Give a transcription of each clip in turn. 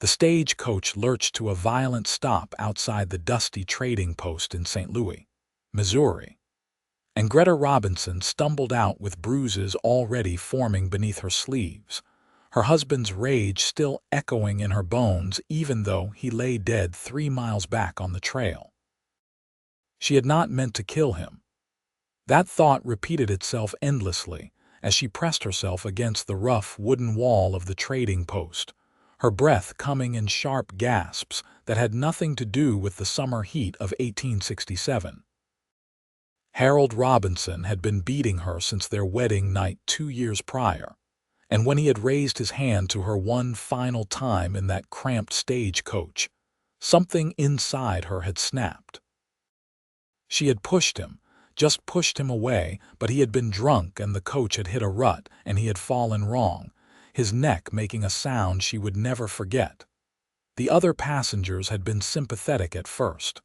The stagecoach lurched to a violent stop outside the dusty trading post in St. Louis, Missouri, and Greta Robinson stumbled out with bruises already forming beneath her sleeves, her husband's rage still echoing in her bones even though he lay dead 3 miles back on the trail. She had not meant to kill him. That thought repeated itself endlessly as she pressed herself against the rough wooden wall of the trading post, her breath coming in sharp gasps that had nothing to do with the summer heat of 1867. Harold Robinson had been beating her since their wedding night 2 years prior, and when he had raised his hand to her one final time in that cramped stagecoach, something inside her had snapped. She had pushed him, just pushed him away, but he had been drunk and the coach had hit a rut and he had fallen wrong, his neck making a sound she would never forget. The other passengers had been sympathetic at first.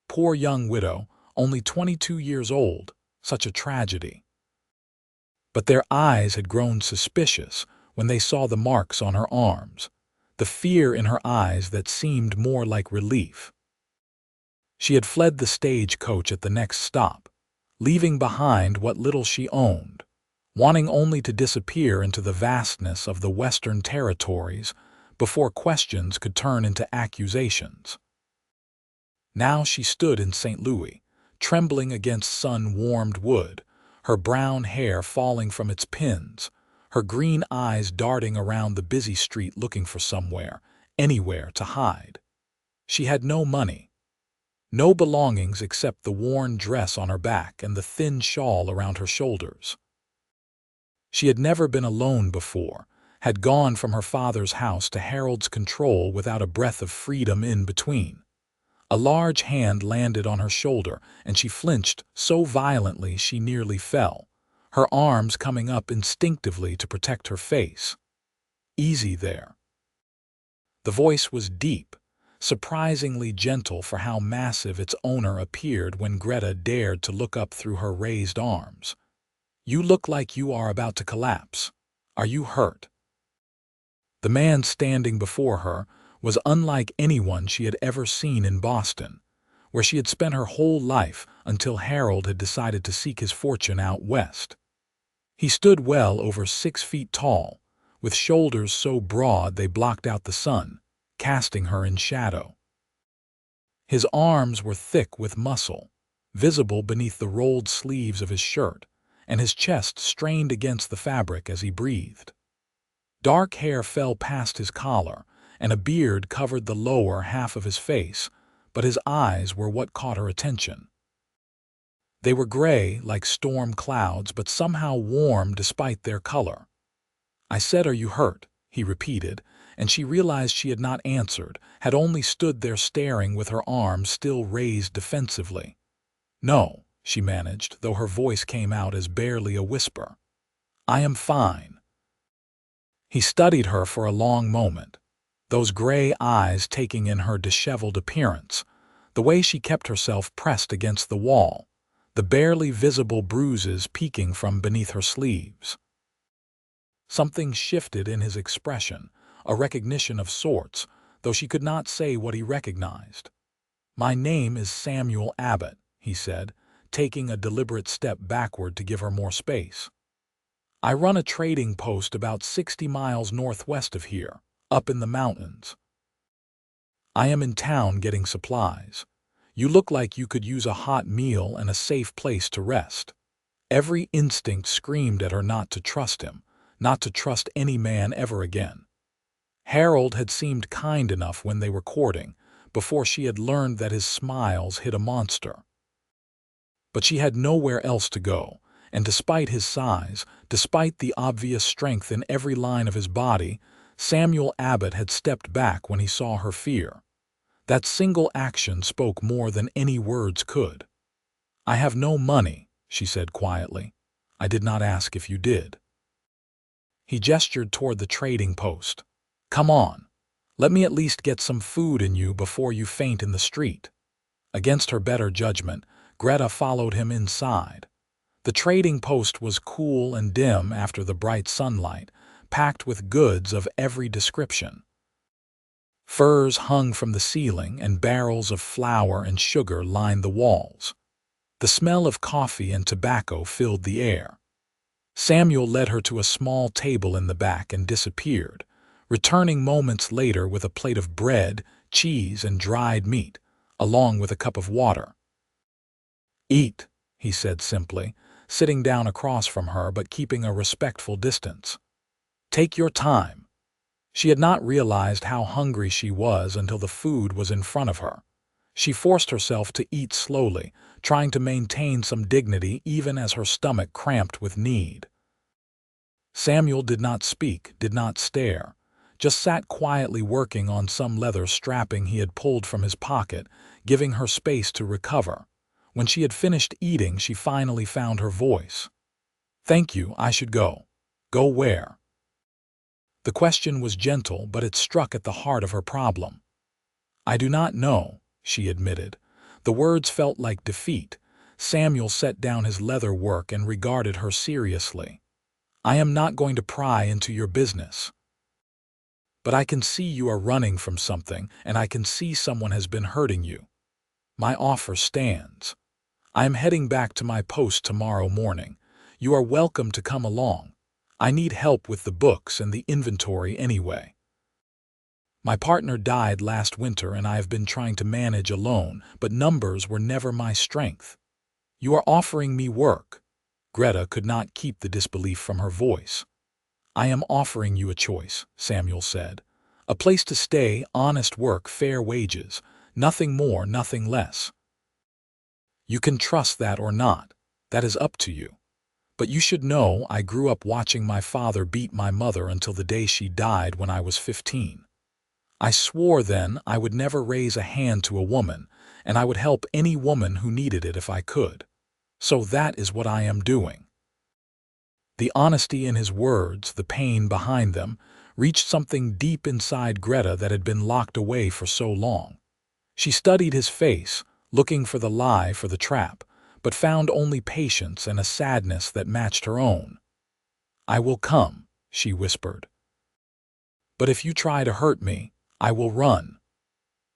Poor young widow, only 22 years old, such a tragedy. But their eyes had grown suspicious when they saw the marks on her arms, the fear in her eyes that seemed more like relief. She had fled the stagecoach at the next stop, leaving behind what little she owned, wanting only to disappear into the vastness of the Western territories before questions could turn into accusations. Now she stood in St. Louis, trembling against sun-warmed wood, her brown hair falling from its pins, her green eyes darting around the busy street looking for somewhere, anywhere to hide. She had no money, no belongings except the worn dress on her back and the thin shawl around her shoulders. She had never been alone before, had gone from her father's house to Harold's control without a breath of freedom in between. A large hand landed on her shoulder, and she flinched so violently she nearly fell, her arms coming up instinctively to protect her face. "Easy there." The voice was deep, surprisingly gentle for how massive its owner appeared when Greta dared to look up through her raised arms. "You look like you are about to collapse. Are you hurt?" The man standing before her was unlike anyone she had ever seen in Boston, where she had spent her whole life until Harold had decided to seek his fortune out west. He stood well over 6 feet tall, with shoulders so broad they blocked out the sun, casting her in shadow. His arms were thick with muscle, visible beneath the rolled sleeves of his shirt, and his chest strained against the fabric as he breathed. Dark hair fell past his collar, and a beard covered the lower half of his face, but his eyes were what caught her attention. They were gray like storm clouds, but somehow warm despite their color. "I said, are you hurt?" he repeated, and she realized she had not answered, had only stood there staring with her arms still raised defensively. "No," she managed, though her voice came out as barely a whisper. "I am fine." He studied her for a long moment, those gray eyes taking in her disheveled appearance, the way she kept herself pressed against the wall, the barely visible bruises peeking from beneath her sleeves. Something shifted in his expression, a recognition of sorts, though she could not say what he recognized. "My name is Samuel Abbott," he said, taking a deliberate step backward to give her more space. "I run a trading post about 60 miles northwest of here, up in the mountains. I am in town getting supplies. You look like you could use a hot meal and a safe place to rest." Every instinct screamed at her not to trust him, not to trust any man ever again. Harold had seemed kind enough when they were courting, before she had learned that his smiles hid a monster. But she had nowhere else to go, and despite his size, despite the obvious strength in every line of his body, Samuel Abbott had stepped back when he saw her fear. That single action spoke more than any words could. "I have no money," she said quietly. "I did not ask if you did." He gestured toward the trading post. "Come on. Let me at least get some food in you before you faint in the street." Against her better judgment, Greta followed him inside. The trading post was cool and dim after the bright sunlight, packed with goods of every description. Furs hung from the ceiling, and barrels of flour and sugar lined the walls. The smell of coffee and tobacco filled the air. Samuel led her to a small table in the back and disappeared, returning moments later with a plate of bread, cheese, and dried meat, along with a cup of water. "Eat," he said simply, sitting down across from her but keeping a respectful distance. "Take your time." She had not realized how hungry she was until the food was in front of her. She forced herself to eat slowly, trying to maintain some dignity even as her stomach cramped with need. Samuel did not speak, did not stare, just sat quietly working on some leather strapping he had pulled from his pocket, giving her space to recover. When she had finished eating, she finally found her voice. "Thank you, I should go." "Go where?" The question was gentle, but it struck at the heart of her problem. "I do not know," she admitted. The words felt like defeat. Samuel set down his leather work and regarded her seriously. "I am not going to pry into your business. But I can see you are running from something, and I can see someone has been hurting you. My offer stands. I am heading back to my post tomorrow morning. You are welcome to come along. I need help with the books and the inventory anyway. My partner died last winter and I have been trying to manage alone, but numbers were never my strength. You are offering me work." Greta could not keep the disbelief from her voice. "I am offering you a choice," Samuel said. "A place to stay, honest work, fair wages. Nothing more, nothing less. You can trust that or not. That is up to you. But you should know I grew up watching my father beat my mother until the day she died when I was 15. I swore then I would never raise a hand to a woman, and I would help any woman who needed it if I could. So that is what I am doing." The honesty in his words, the pain behind them, reached something deep inside Greta that had been locked away for so long. She studied his face, looking for the lie, for the trap, but found only patience and a sadness that matched her own. "I will come," she whispered. "But if you try to hurt me, I will run."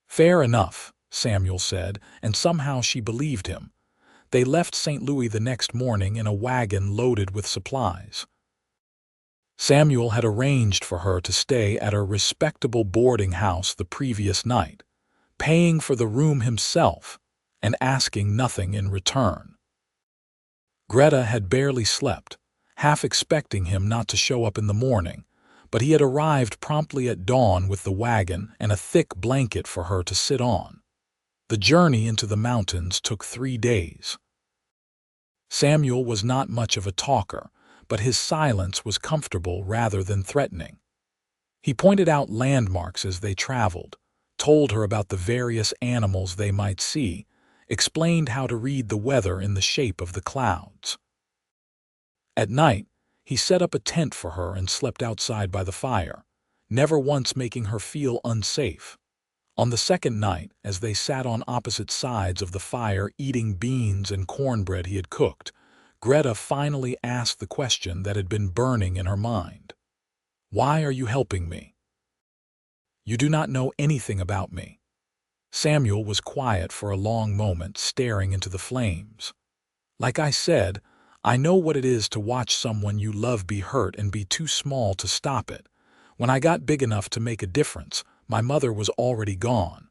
"Fair enough," Samuel said, and somehow she believed him. They left St. Louis the next morning in a wagon loaded with supplies. Samuel had arranged for her to stay at a respectable boarding house the previous night, paying for the room himself and asking nothing in return. Greta had barely slept, half expecting him not to show up in the morning, but he had arrived promptly at dawn with the wagon and a thick blanket for her to sit on. The journey into the mountains took 3 days. Samuel was not much of a talker, but his silence was comfortable rather than threatening. He pointed out landmarks as they traveled, told her about the various animals they might see, explained how to read the weather in the shape of the clouds. At night, he set up a tent for her and slept outside by the fire, never once making her feel unsafe. On the second night, as they sat on opposite sides of the fire eating beans and cornbread he had cooked, Greta finally asked the question that had been burning in her mind. "Why are you helping me? You do not know anything about me." Samuel was quiet for a long moment, staring into the flames. "Like I said, I know what it is to watch someone you love be hurt and be too small to stop it. When I got big enough to make a difference, my mother was already gone.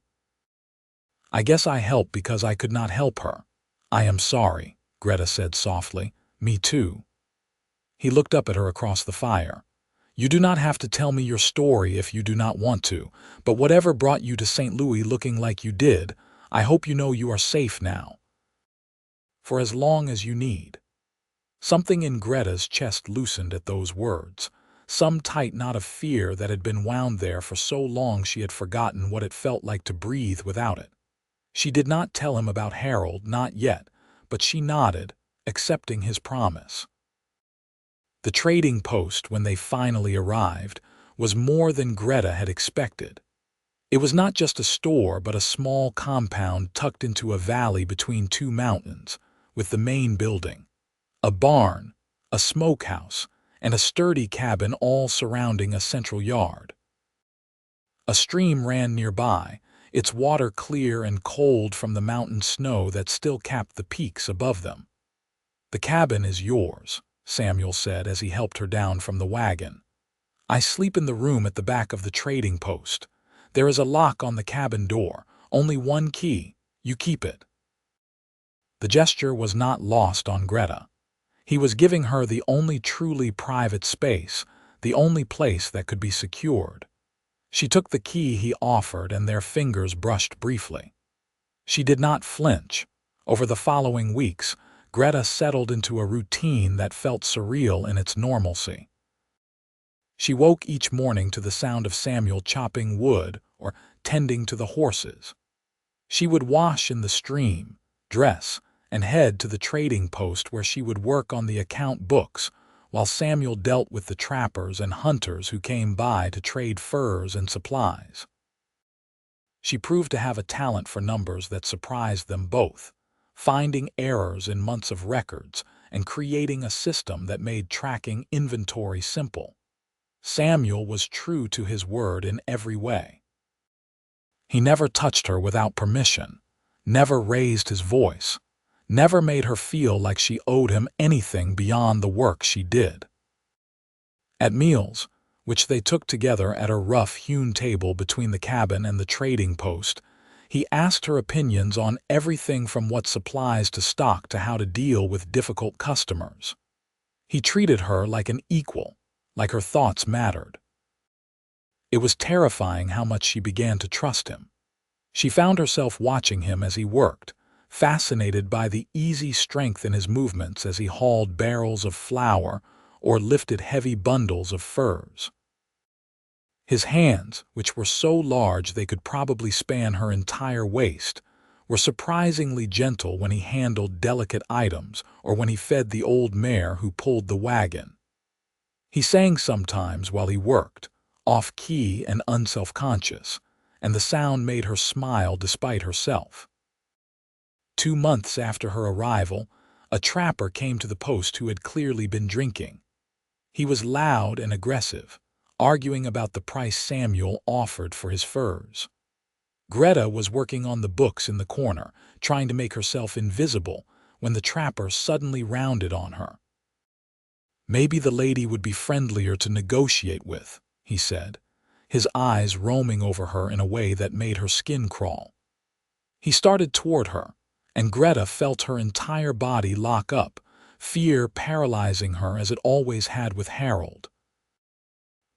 I guess I helped because I could not help her." "I am sorry," Greta said softly. "Me too." He looked up at her across the fire. "You do not have to tell me your story if you do not want to, but whatever brought you to St. Louis looking like you did, I hope you know you are safe now. For as long as you need." Something in Greta's chest loosened at those words, some tight knot of fear that had been wound there for so long she had forgotten what it felt like to breathe without it. She did not tell him about Harold, not yet, but she nodded, accepting his promise. The trading post, when they finally arrived, was more than Greta had expected. It was not just a store, but a small compound tucked into a valley between 2 mountains, with the main building, a barn, a smokehouse, and a sturdy cabin all surrounding a central yard. A stream ran nearby, its water clear and cold from the mountain snow that still capped the peaks above them. "The cabin is yours," Samuel said as he helped her down from the wagon. "I sleep in the room at the back of the trading post. There is a lock on the cabin door, only one key. You keep it." The gesture was not lost on Greta. He was giving her the only truly private space, the only place that could be secured. She took the key he offered and their fingers brushed briefly. She did not flinch. Over the following weeks, Greta settled into a routine that felt surreal in its normalcy. She woke each morning to the sound of Samuel chopping wood or tending to the horses. She would wash in the stream, dress, and head to the trading post where she would work on the account books, while Samuel dealt with the trappers and hunters who came by to trade furs and supplies. She proved to have a talent for numbers that surprised them both, finding errors in months of records and creating a system that made tracking inventory simple. Samuel was true to his word in every way. He never touched her without permission, never raised his voice, never made her feel like she owed him anything beyond the work she did. At meals, which they took together at a rough-hewn table between the cabin and the trading post, he asked her opinions on everything from what supplies to stock to how to deal with difficult customers. He treated her like an equal, like her thoughts mattered. It was terrifying how much she began to trust him. She found herself watching him as he worked, fascinated by the easy strength in his movements as he hauled barrels of flour or lifted heavy bundles of furs. His hands, which were so large they could probably span her entire waist, were surprisingly gentle when he handled delicate items or when he fed the old mare who pulled the wagon. He sang sometimes while he worked, off-key and unself-conscious, and the sound made her smile despite herself. 2 months after her arrival, a trapper came to the post who had clearly been drinking. He was loud and aggressive, arguing about the price Samuel offered for his furs. Greta was working on the books in the corner, trying to make herself invisible, when the trapper suddenly rounded on her. "Maybe the lady would be friendlier to negotiate with," he said, his eyes roaming over her in a way that made her skin crawl. He started toward her, and Greta felt her entire body lock up, fear paralyzing her as it always had with Harold.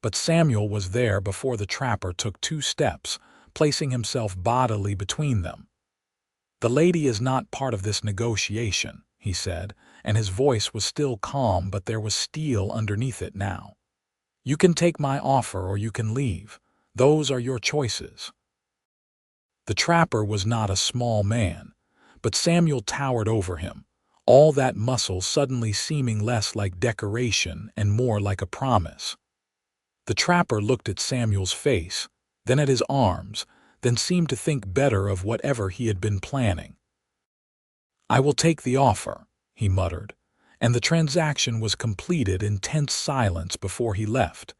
But Samuel was there before the trapper took 2 steps, placing himself bodily between them. "The lady is not part of this negotiation," he said, and his voice was still calm, but there was steel underneath it now. "You can take my offer or you can leave. Those are your choices." The trapper was not a small man, but Samuel towered over him, all that muscle suddenly seeming less like decoration and more like a promise. The trapper looked at Samuel's face, then at his arms, then seemed to think better of whatever he had been planning. "I will take the offer," he muttered, and the transaction was completed in tense silence before he left.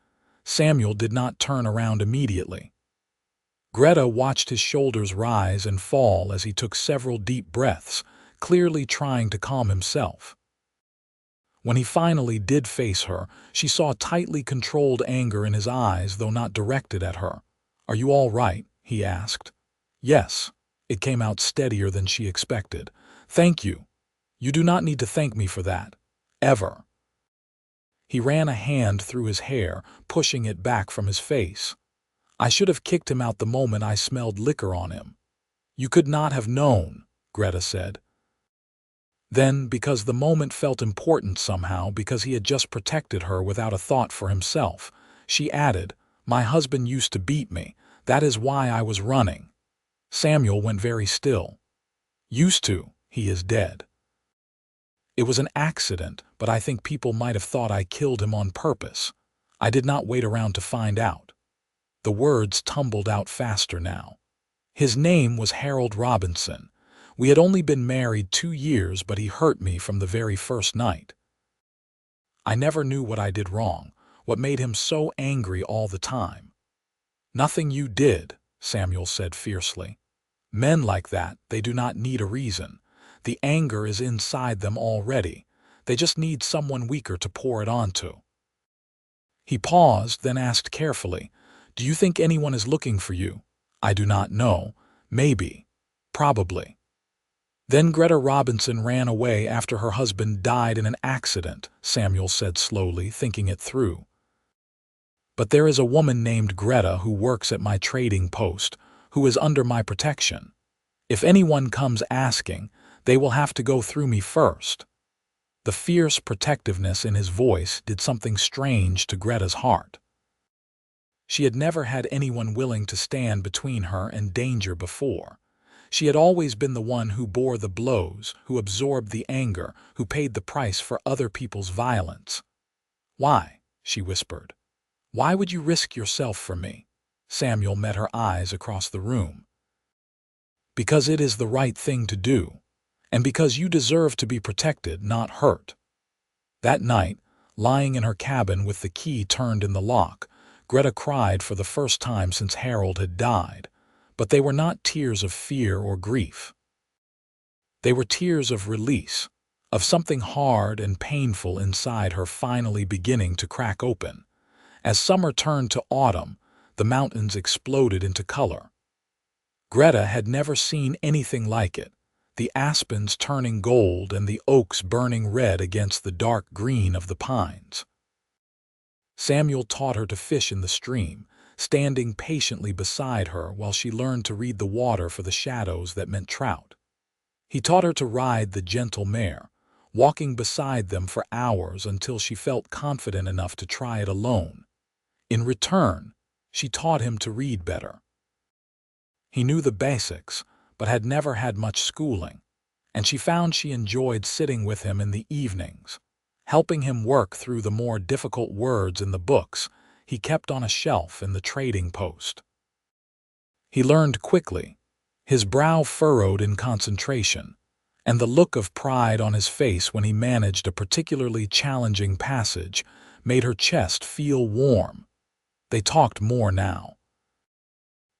Samuel did not turn around immediately. Greta watched his shoulders rise and fall as he took several deep breaths, clearly trying to calm himself. When he finally did face her, she saw tightly controlled anger in his eyes, though not directed at her. "Are you all right?" he asked. "Yes." It came out steadier than she expected. "Thank you. You do not need to thank me for that. Ever." He ran a hand through his hair, pushing it back from his face. "I should have kicked him out the moment I smelled liquor on him." "You could not have known," Greta said. Then, because the moment felt important somehow, because he had just protected her without a thought for himself, she added, "My husband used to beat me. That is why I was running." Samuel went very still. "Used to. He is dead." "It was an accident, but I think people might have thought I killed him on purpose. I did not wait around to find out." The words tumbled out faster now. "His name was Harold Robinson. We had only been married 2 years, but he hurt me from the very first night. I never knew what I did wrong, what made him so angry all the time. "Nothing you did," Samuel said fiercely. "Men like that, they do not need a reason. The anger is inside them already. They just need someone weaker to pour it onto." He paused, then asked carefully, "Do you think anyone is looking for you?" "I do not know. Maybe. Probably." "Then Greta Robinson ran away after her husband died in an accident," Samuel said slowly, thinking it through. "But there is a woman named Greta who works at my trading post, who is under my protection. If anyone comes asking, they will have to go through me first." The fierce protectiveness in his voice did something strange to Greta's heart. She had never had anyone willing to stand between her and danger before. She had always been the one who bore the blows, who absorbed the anger, who paid the price for other people's violence. "Why?" she whispered. "Why would you risk yourself for me?" Samuel met her eyes across the room. "Because it is the right thing to do, and because you deserve to be protected, not hurt." That night, lying in her cabin with the key turned in the lock, Greta cried for the first time since Harold had died, but they were not tears of fear or grief. They were tears of release, of something hard and painful inside her finally beginning to crack open. As summer turned to autumn, the mountains exploded into color. Greta had never seen anything like it, the aspens turning gold and the oaks burning red against the dark green of the pines. Samuel taught her to fish in the stream, standing patiently beside her while she learned to read the water for the shadows that meant trout. He taught her to ride the gentle mare, walking beside them for hours until she felt confident enough to try it alone. In return, she taught him to read better. He knew the basics, but had never had much schooling, and she found she enjoyed sitting with him in the evenings, helping him work through the more difficult words in the books he kept on a shelf in the trading post. He learned quickly, his brow furrowed in concentration, and the look of pride on his face when he managed a particularly challenging passage made her chest feel warm. They talked more now.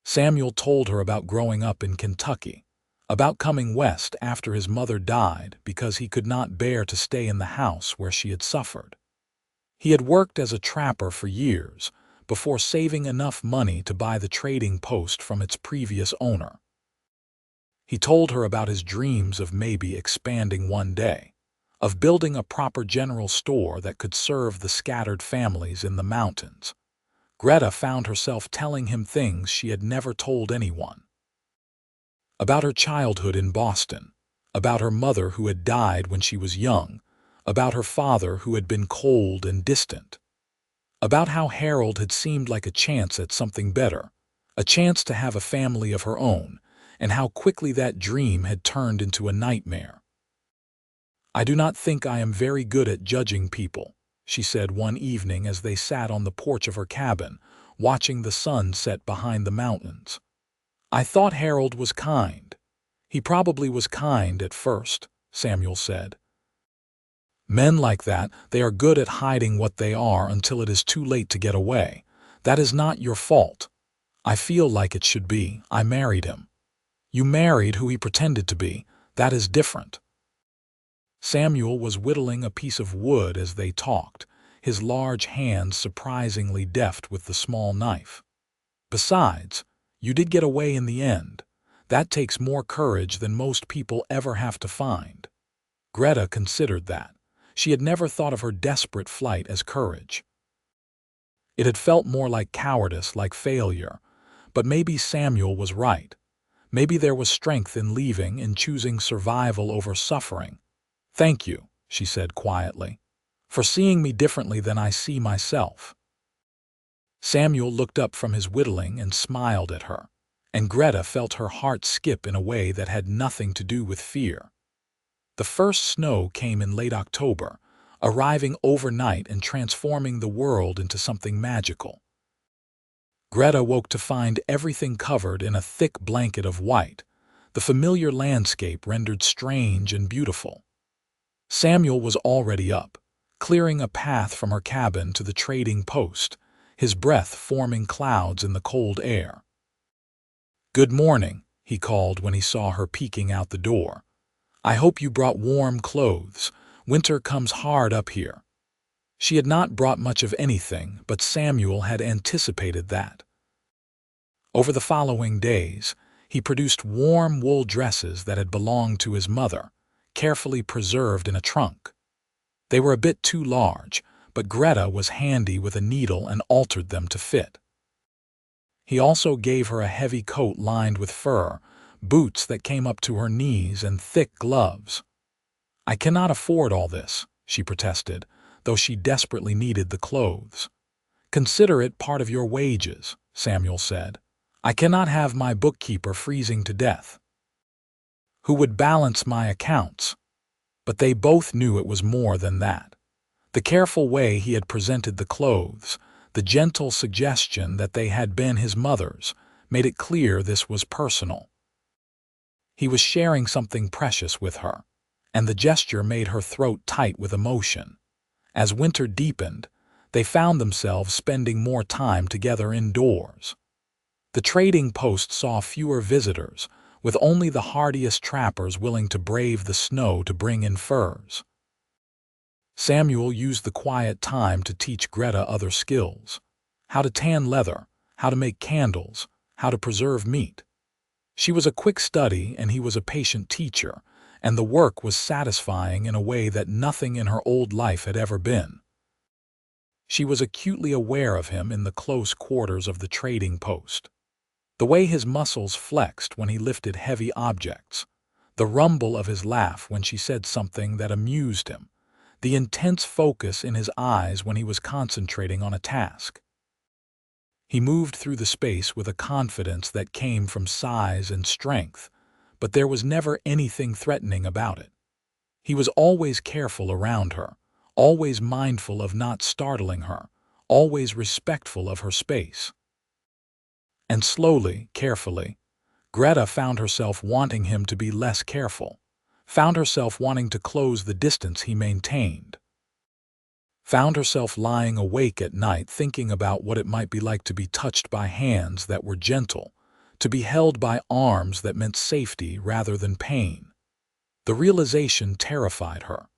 Samuel told her about growing up in Kentucky, about coming west after his mother died because he could not bear to stay in the house where she had suffered. He had worked as a trapper for years before saving enough money to buy the trading post from its previous owner. He told her about his dreams of maybe expanding one day, of building a proper general store that could serve the scattered families in the mountains. Greta found herself telling him things she had never told anyone. About her childhood in Boston, about her mother who had died when she was young, about her father who had been cold and distant, about how Harold had seemed like a chance at something better, a chance to have a family of her own, and how quickly that dream had turned into a nightmare. "I do not think I am very good at judging people," she said one evening as they sat on the porch of her cabin, watching the sun set behind the mountains. "I thought Harold was kind." "He probably was kind at first," Samuel said. "Men like that, they are good at hiding what they are until it is too late to get away. That is not your fault. I feel like it should be. I married him." "You married who he pretended to be. That is different." Samuel was whittling a piece of wood as they talked, his large hands surprisingly deft with the small knife. "Besides, you did get away in the end. That takes more courage than most people ever have to find." Greta considered that. She had never thought of her desperate flight as courage. It had felt more like cowardice, like failure. But maybe Samuel was right. Maybe there was strength in leaving, in choosing survival over suffering. "Thank you," she said quietly, "for seeing me differently than I see myself." Samuel looked up from his whittling and smiled at her, and Greta felt her heart skip in a way that had nothing to do with fear. The first snow came in late October, arriving overnight and transforming the world into something magical. Greta woke to find everything covered in a thick blanket of white, the familiar landscape rendered strange and beautiful. Samuel was already up, clearing a path from her cabin to the trading post, his breath forming clouds in the cold air. "Good morning," he called when he saw her peeking out the door. "I hope you brought warm clothes. Winter comes hard up here." She had not brought much of anything, but Samuel had anticipated that. Over the following days, he produced warm wool dresses that had belonged to his mother, carefully preserved in a trunk. They were a bit too large, but Greta was handy with a needle and altered them to fit. He also gave her a heavy coat lined with fur, boots that came up to her knees, and thick gloves. "I cannot afford all this," she protested, though she desperately needed the clothes. "Consider it part of your wages," Samuel said. "I cannot have my bookkeeper freezing to death. Who would balance my accounts?" But they both knew it was more than that. The careful way he had presented the clothes, the gentle suggestion that they had been his mother's, made it clear this was personal. He was sharing something precious with her, and the gesture made her throat tight with emotion. As winter deepened, they found themselves spending more time together indoors. The trading post saw fewer visitors, with only the hardiest trappers willing to brave the snow to bring in furs. Samuel used the quiet time to teach Greta other skills: how to tan leather, how to make candles, how to preserve meat. She was a quick study and he was a patient teacher, and the work was satisfying in a way that nothing in her old life had ever been. She was acutely aware of him in the close quarters of the trading post. The way his muscles flexed when he lifted heavy objects, the rumble of his laugh when she said something that amused him, the intense focus in his eyes when he was concentrating on a task. He moved through the space with a confidence that came from size and strength, but there was never anything threatening about it. He was always careful around her, always mindful of not startling her, always respectful of her space. And slowly, carefully, Greta found herself wanting him to be less careful, found herself wanting to close the distance he maintained, found herself lying awake at night thinking about what it might be like to be touched by hands that were gentle, to be held by arms that meant safety rather than pain. The realization terrified her.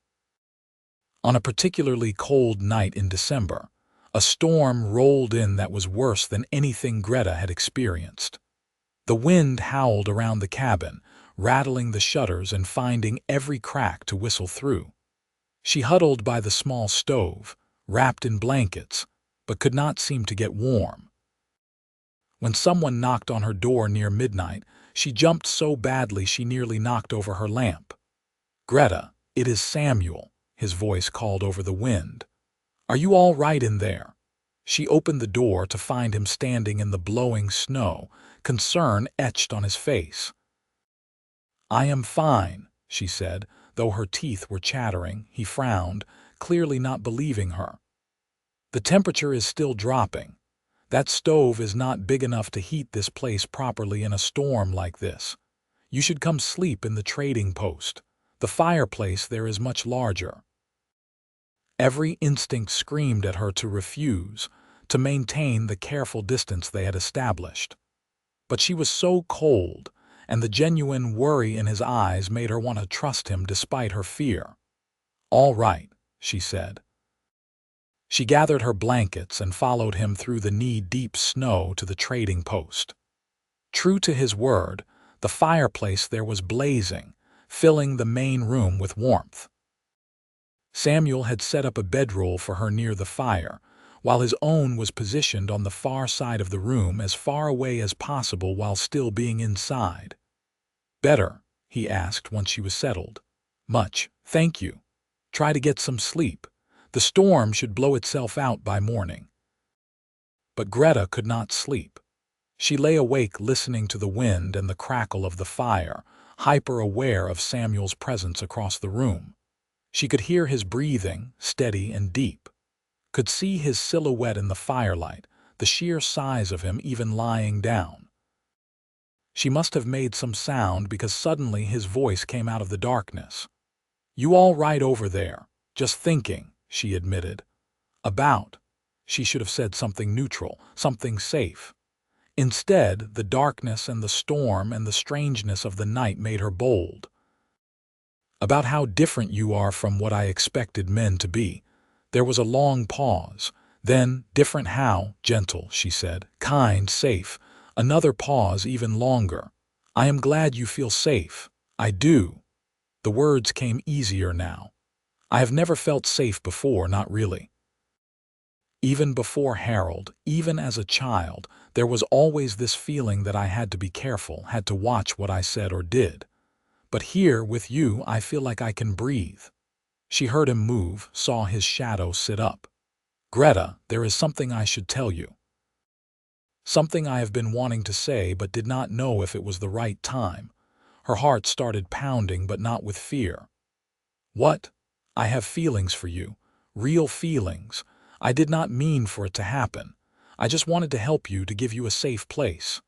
On a particularly cold night in December, a storm rolled in that was worse than anything Greta had experienced. The wind howled around the cabin, rattling the shutters and finding every crack to whistle through. She huddled by the small stove, wrapped in blankets, but could not seem to get warm. When someone knocked on her door near midnight, she jumped so badly she nearly knocked over her lamp. "Greta, it is Samuel," his voice called over the wind. "Are you all right in there?" She opened the door to find him standing in the blowing snow, concern etched on his face. "I am fine," she said, though her teeth were chattering. He frowned, clearly not believing her. "The temperature is still dropping. That stove is not big enough to heat this place properly in a storm like this. You should come sleep in the trading post. The fireplace there is much larger." Every instinct screamed at her to refuse, to maintain the careful distance they had established. But she was so cold, and the genuine worry in his eyes made her want to trust him despite her fear. "All right," she said. She gathered her blankets and followed him through the knee-deep snow to the trading post. True to his word, the fireplace there was blazing, filling the main room with warmth. Samuel had set up a bedroll for her near the fire, while his own was positioned on the far side of the room as far away as possible while still being inside. "Better?" he asked once she was settled. "Much, thank you. Try to get some sleep. The storm should blow itself out by morning." But Greta could not sleep. She lay awake listening to the wind and the crackle of the fire, hyper-aware of Samuel's presence across the room. She could hear his breathing, steady and deep. Could see his silhouette in the firelight, the sheer size of him even lying down. She must have made some sound because suddenly his voice came out of the darkness. "You all right over there? Just thinking," she admitted. "About." She should have said something neutral, something safe. Instead, the darkness and the storm and the strangeness of the night made her bold. About how different you are from what I expected men to be. There was a long pause. Then, different how, gentle, she said, kind, safe. Another pause, even longer. I am glad you feel safe. I do. The words came easier now. I have never felt safe before, not really. Even before Harold, even as a child, there was always this feeling that I had to be careful, had to watch what I said or did. But here, with you, I feel like I can breathe. She heard him move, saw his shadow sit up. Greta, there is something I should tell you. Something I have been wanting to say but did not know if it was the right time. Her heart started pounding, but not with fear. What? I have feelings for you. Real feelings. I did not mean for it to happen. I just wanted to help you, to give you a safe place.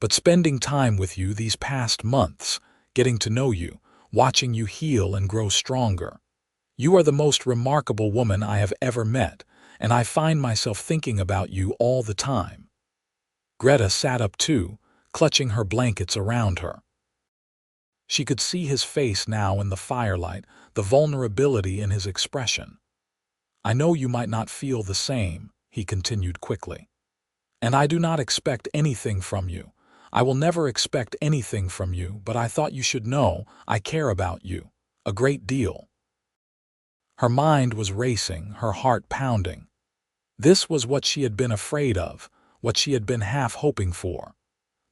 But spending time with you these past months, getting to know you, watching you heal and grow stronger. You are the most remarkable woman I have ever met, and I find myself thinking about you all the time. Greta sat up too, clutching her blankets around her. She could see his face now in the firelight, the vulnerability in his expression. I know you might not feel the same, he continued quickly. And I do not expect anything from you. I will never expect anything from you, but I thought you should know I care about you. A great deal. Her mind was racing, her heart pounding. This was what she had been afraid of, what she had been half hoping for.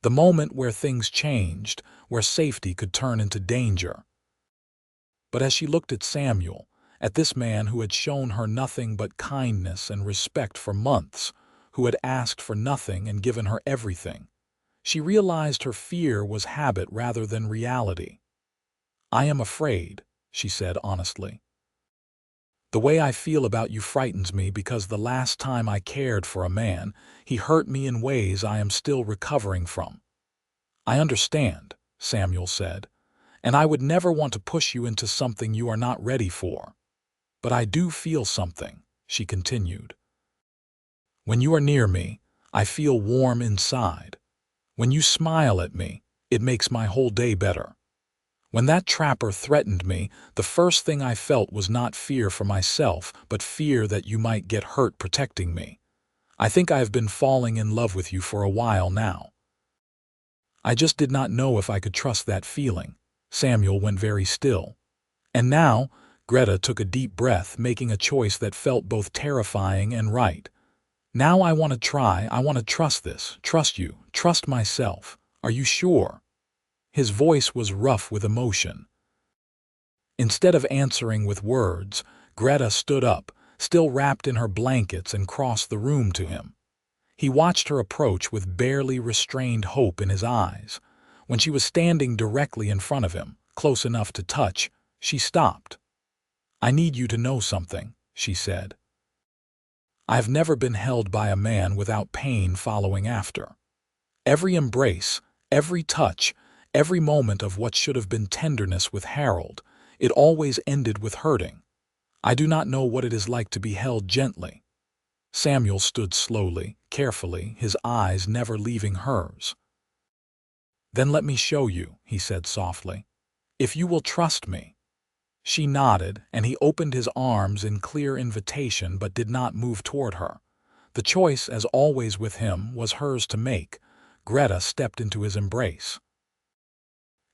The moment where things changed, where safety could turn into danger. But as she looked at Samuel, at this man who had shown her nothing but kindness and respect for months, who had asked for nothing and given her everything, she realized her fear was habit rather than reality. I am afraid, she said honestly. The way I feel about you frightens me because the last time I cared for a man, he hurt me in ways I am still recovering from. I understand, Samuel said, and I would never want to push you into something you are not ready for. But I do feel something, she continued. When you are near me, I feel warm inside. When you smile at me, it makes my whole day better. When that trapper threatened me, the first thing I felt was not fear for myself, but fear that you might get hurt protecting me. I think I have been falling in love with you for a while now. I just did not know if I could trust that feeling. Samuel went very still. And now, Greta took a deep breath, making a choice that felt both terrifying and right. Now I want to try, I want to trust this, trust you, trust myself. Are you sure? His voice was rough with emotion. Instead of answering with words, Greta stood up, still wrapped in her blankets, and crossed the room to him. He watched her approach with barely restrained hope in his eyes. When she was standing directly in front of him, close enough to touch, she stopped. I need you to know something, she said. I have never been held by a man without pain following after. Every embrace, every touch, every moment of what should have been tenderness with Harold, it always ended with hurting. I do not know what it is like to be held gently. Samuel stood slowly, carefully, his eyes never leaving hers. Then let me show you, he said softly. If you will trust me. She nodded, and he opened his arms in clear invitation but did not move toward her. The choice, as always with him, was hers to make. Greta stepped into his embrace.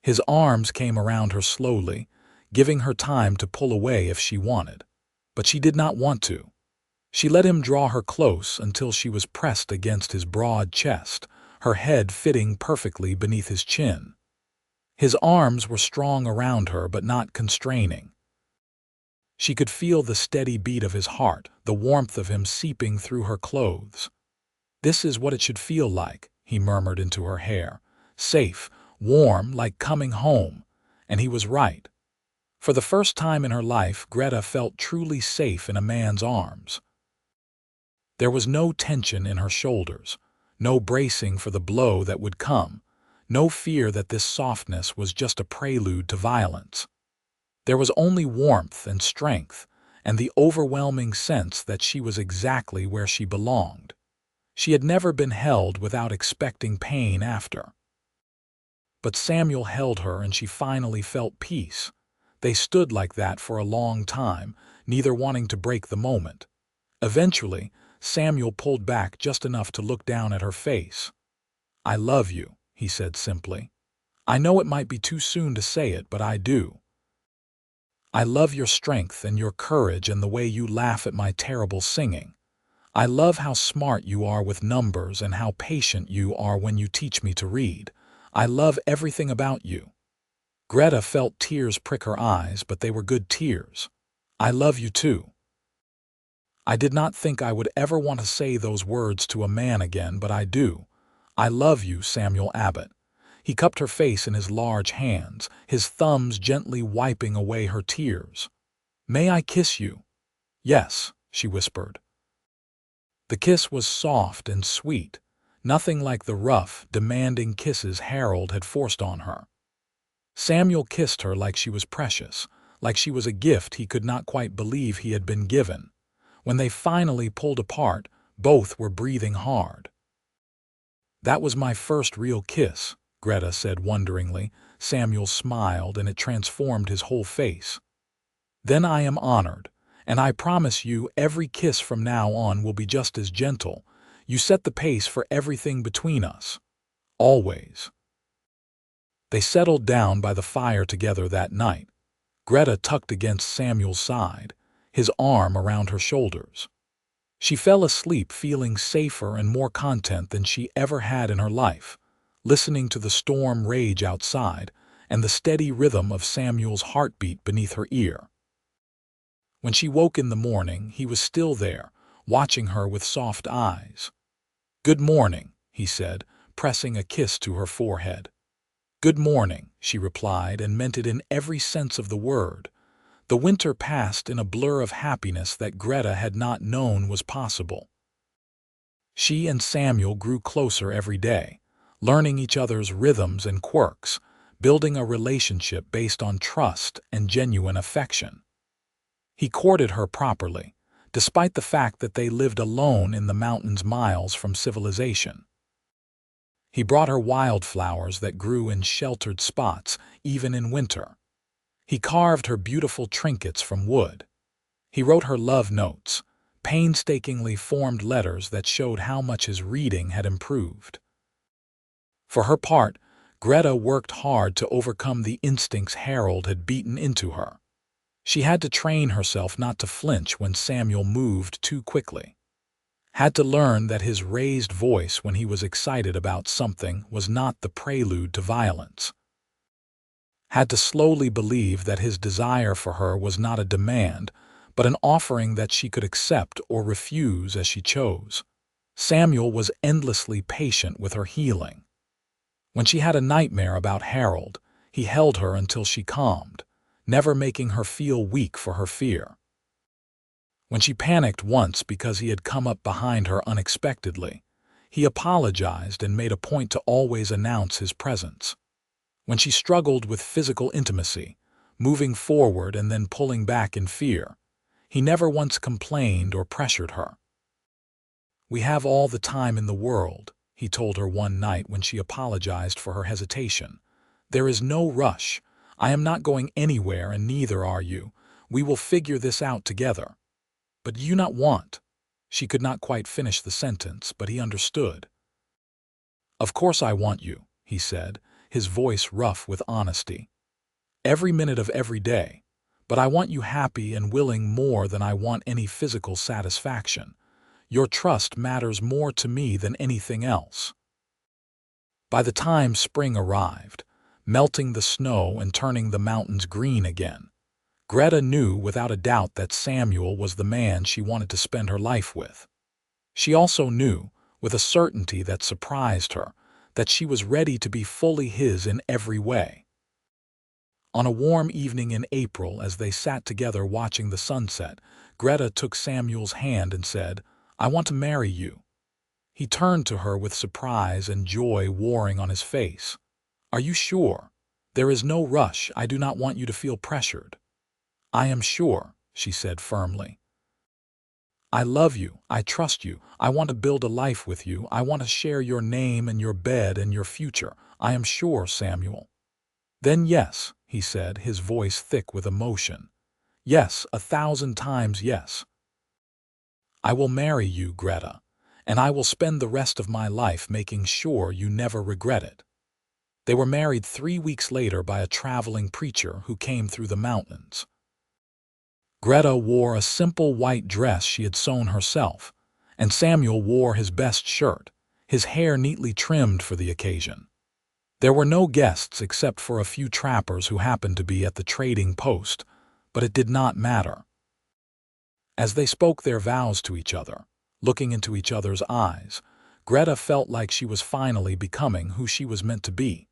His arms came around her slowly, giving her time to pull away if she wanted. But she did not want to. She let him draw her close until she was pressed against his broad chest, her head fitting perfectly beneath his chin. His arms were strong around her but not constraining. She could feel the steady beat of his heart, the warmth of him seeping through her clothes. This is what it should feel like, he murmured into her hair. Safe, warm, like coming home. And he was right. For the first time in her life, Greta felt truly safe in a man's arms. There was no tension in her shoulders, no bracing for the blow that would come, no fear that this softness was just a prelude to violence. There was only warmth and strength, and the overwhelming sense that she was exactly where she belonged. She had never been held without expecting pain after. But Samuel held her and she finally felt peace. They stood like that for a long time, neither wanting to break the moment. Eventually, Samuel pulled back just enough to look down at her face. "I love you," he said simply. "I know it might be too soon to say it, but I do. I love your strength and your courage and the way you laugh at my terrible singing. I love how smart you are with numbers and how patient you are when you teach me to read. I love everything about you." Greta felt tears prick her eyes, but they were good tears. "I love you too. I did not think I would ever want to say those words to a man again, but I do. I love you, Samuel Abbott." He cupped her face in his large hands, his thumbs gently wiping away her tears. "May I kiss you?" "Yes," she whispered. The kiss was soft and sweet, nothing like the rough, demanding kisses Harold had forced on her. Samuel kissed her like she was precious, like she was a gift he could not quite believe he had been given. When they finally pulled apart, both were breathing hard. "That was my first real kiss," Greta said wonderingly. Samuel smiled, and it transformed his whole face. "Then I am honored, and I promise you every kiss from now on will be just as gentle. You set the pace for everything between us. Always." They settled down by the fire together that night, Greta tucked against Samuel's side, his arm around her shoulders. She fell asleep feeling safer and more content than she ever had in her life, listening to the storm rage outside and the steady rhythm of Samuel's heartbeat beneath her ear. When she woke in the morning, he was still there, watching her with soft eyes. "Good morning," he said, pressing a kiss to her forehead. "Good morning," she replied, and meant it in every sense of the word. The winter passed in a blur of happiness that Greta had not known was possible. She and Samuel grew closer every day, learning each other's rhythms and quirks, building a relationship based on trust and genuine affection. He courted her properly, despite the fact that they lived alone in the mountains miles from civilization. He brought her wildflowers that grew in sheltered spots, even in winter. He carved her beautiful trinkets from wood. He wrote her love notes, painstakingly formed letters that showed how much his reading had improved. For her part, Greta worked hard to overcome the instincts Harold had beaten into her. She had to train herself not to flinch when Samuel moved too quickly. Had to learn that his raised voice when he was excited about something was not the prelude to violence. Had to slowly believe that his desire for her was not a demand, but an offering that she could accept or refuse as she chose. Samuel was endlessly patient with her healing. When she had a nightmare about Harold, he held her until she calmed, never making her feel weak for her fear. When she panicked once because he had come up behind her unexpectedly, he apologized and made a point to always announce his presence. When she struggled with physical intimacy, moving forward and then pulling back in fear, he never once complained or pressured her. "We have all the time in the world," he told her one night when she apologized for her hesitation. "There is no rush. I am not going anywhere and neither are you. We will figure this out together." "But do you not want?" She could not quite finish the sentence, but he understood. "Of course I want you," he said, his voice rough with honesty. "Every minute of every day. But I want you happy and willing more than I want any physical satisfaction. Your trust matters more to me than anything else." By the time spring arrived, melting the snow and turning the mountains green again, Greta knew without a doubt that Samuel was the man she wanted to spend her life with. She also knew, with a certainty that surprised her, that she was ready to be fully his in every way. On a warm evening in April, as they sat together watching the sunset, Greta took Samuel's hand and said, "I want to marry you." He turned to her with surprise and joy warring on his face. "Are you sure? There is no rush. I do not want you to feel pressured." "I am sure," she said firmly. I love you. I trust you. I want to build a life with you. I want to share your name and your bed and your future. I am sure, Samuel. Then yes, he said, his voice thick with emotion. Yes, 1,000 times yes. I will marry you, Greta, and I will spend the rest of my life making sure you never regret it. They were married 3 weeks later by a traveling preacher who came through the mountains. Greta wore a simple white dress she had sewn herself, and Samuel wore his best shirt, his hair neatly trimmed for the occasion. There were no guests except for a few trappers who happened to be at the trading post, but it did not matter. As they spoke their vows to each other, looking into each other's eyes, Greta felt like she was finally becoming who she was meant to be.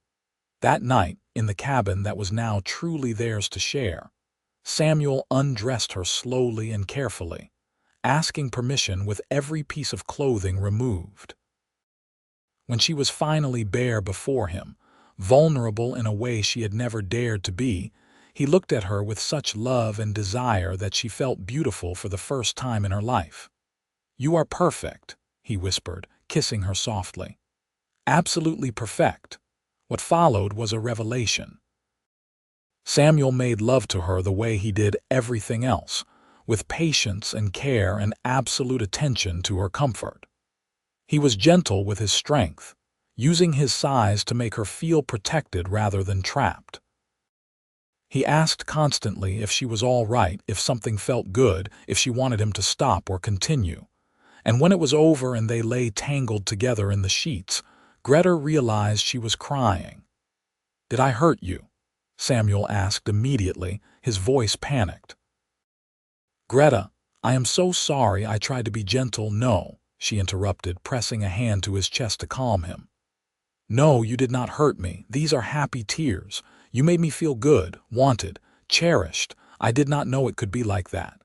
That night, in the cabin that was now truly theirs to share, Samuel undressed her slowly and carefully, asking permission with every piece of clothing removed. When she was finally bare before him, vulnerable in a way she had never dared to be, he looked at her with such love and desire that she felt beautiful for the first time in her life. "You are perfect," he whispered, kissing her softly. "Absolutely perfect." What followed was a revelation. Samuel made love to her the way he did everything else, with patience and care and absolute attention to her comfort. He was gentle with his strength, using his size to make her feel protected rather than trapped. He asked constantly if she was all right, if something felt good, if she wanted him to stop or continue. And when it was over and they lay tangled together in the sheets, Greta realized she was crying. "Did I hurt you?" Samuel asked immediately, his voice panicked. "Greta, I am so sorry. I tried to be gentle." "No," she interrupted, pressing a hand to his chest to calm him. "No, you did not hurt me. These are happy tears. You made me feel good, wanted, cherished. I did not know it could be like that."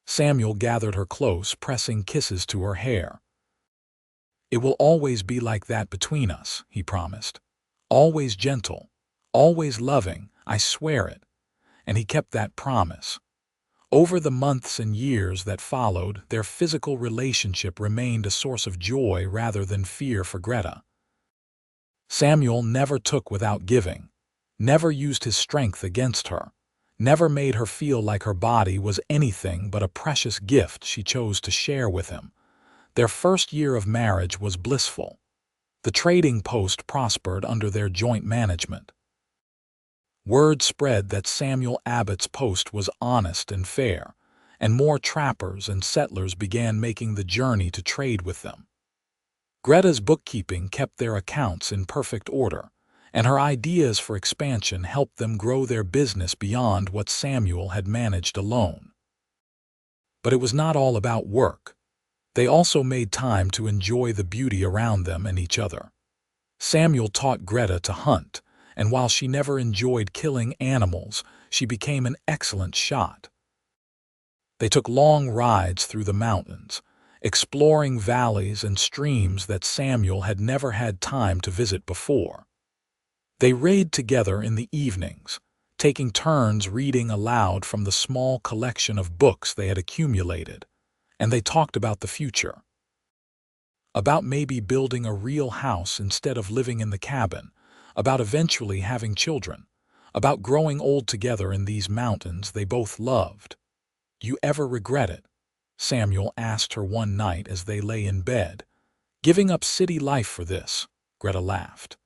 Samuel gathered her close, pressing kisses to her hair. "It will always be like that between us," he promised. "Always gentle, always loving, I swear it." And he kept that promise. Over the months and years that followed, their physical relationship remained a source of joy rather than fear for Greta. Samuel never took without giving, never used his strength against her, never made her feel like her body was anything but a precious gift she chose to share with him. Their first year of marriage was blissful. The trading post prospered under their joint management. Word spread that Samuel Abbott's post was honest and fair, and more trappers and settlers began making the journey to trade with them. Greta's bookkeeping kept their accounts in perfect order, and her ideas for expansion helped them grow their business beyond what Samuel had managed alone. But it was not all about work. They also made time to enjoy the beauty around them and each other. Samuel taught Greta to hunt, and while she never enjoyed killing animals, she became an excellent shot. They took long rides through the mountains, exploring valleys and streams that Samuel had never had time to visit before. They read together in the evenings, taking turns reading aloud from the small collection of books they had accumulated, and they talked about the future. About maybe building a real house instead of living in the cabin, about eventually having children, about growing old together in these mountains they both loved. "Do you ever regret it?" Samuel asked her one night as they lay in bed. "Giving up city life for this?" Greta laughed.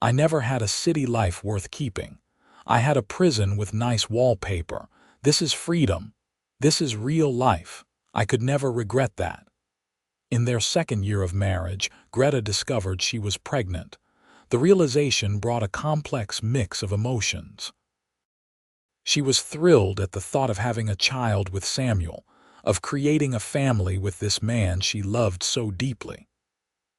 "I never had a city life worth keeping. I had a prison with nice wallpaper. This is freedom. This is real life. I could never regret that." In their second year of marriage, Greta discovered she was pregnant. The realization brought a complex mix of emotions. She was thrilled at the thought of having a child with Samuel, of creating a family with this man she loved so deeply.